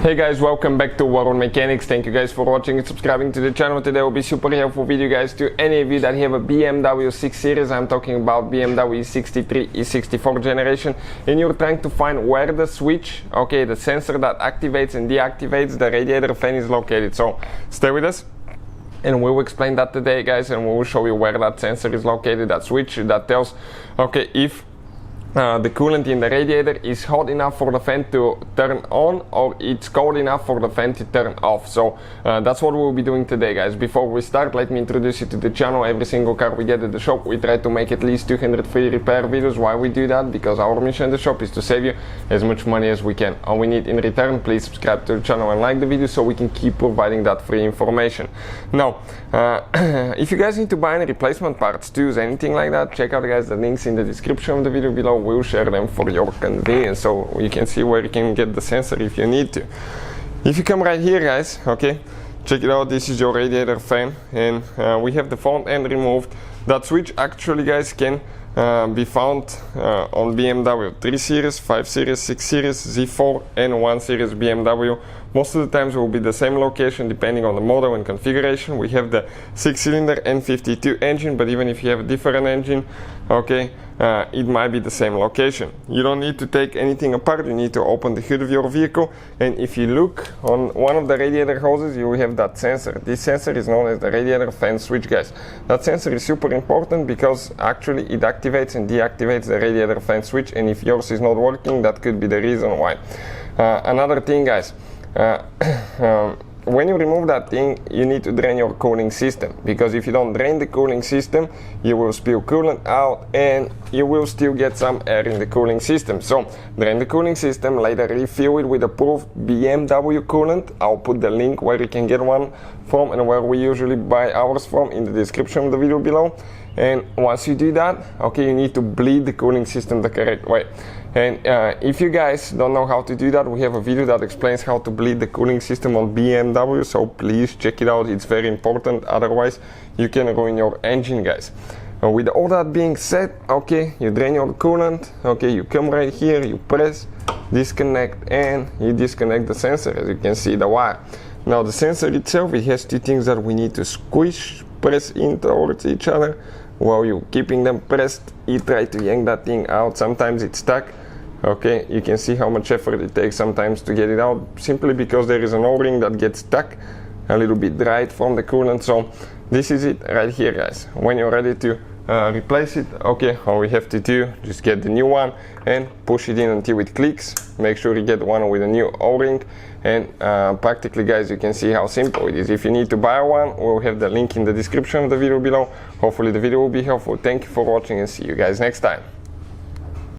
Hey guys, welcome back to World Mechanics. Thank you guys for watching and subscribing to the channel. Today will be super helpful video guys to any of you that have a BMW 6 Series. I'm talking about BMW E63 E64 generation, and you're trying to find where the switch, the sensor that activates and deactivates the radiator fan is located. So stay with us and we will explain that today guys, and we will show you where that sensor is located, that switch that tells if the coolant in the radiator is hot enough for the fan to turn on or it's cold enough for the fan to turn off. So that's what we'll be doing today guys. Before we start, let me introduce you to the channel. Every single car we get at the shop, we try to make at least 200 free repair videos. Why we do that? Because our mission in the shop is to save you as much money as we can. All we need in return, please subscribe to the channel and like the video so we can keep providing that free information. Now if you guys need to buy any replacement parts, tools, anything like that, check out guys the links in the description of the video below. We'll share them for your convenience so you can see where you can get the sensor if you need to. If you come right here guys, check it out. This is your radiator fan, and we have the front end removed. That switch actually guys can be found on BMW 3 Series, 5 Series, 6 Series, Z4 and 1 Series BMW. Most of the times it will be the same location depending on the model and configuration. We have the 6-cylinder N52 engine, but even if you have a different engine, it might be the same location. You don't need to take anything apart. You need to open the hood of your vehicle, and if you look on one of the radiator hoses, you will have that sensor. This sensor is known as the radiator fan switch guys. That sensor is super important because actually it activates and deactivates the radiator fan switch, and if yours is not working, that could be the reason why. Another thing guys, when you remove that thing, you need to drain your cooling system, because if you don't drain the cooling system, you will spill coolant out and you will still get some air in the cooling system. So drain the cooling system, later refill it with approved BMW coolant. I'll put the link where you can get one from and where we usually buy ours from in the description of the video below. And once you do that, you need to bleed the cooling system the correct way. And if you guys don't know how to do that, we have a video that explains how to bleed the cooling system on BMW, so please check it out. It's very important, otherwise you can ruin your engine guys. With all that being said, you drain your coolant, you come right here, you press, disconnect, and you disconnect the sensor. As you can see, the wire. Now the sensor itself, it has two things that we need to squish, press in towards each other. While you're keeping them pressed, you try to yank that thing out. Sometimes it's stuck. You can see how much effort it takes sometimes to get it out, simply because there is an O-ring that gets stuck, a little bit dried from the coolant. So this is it right here guys. When you're ready to replace it, all we have to do, just get the new one and push it in until it clicks. Make sure you get one with a new O-ring, and practically guys, you can see how simple it is. If you need to buy one, we'll have the link in the description of the video below. Hopefully the video will be helpful. Thank you for watching and see you guys next time.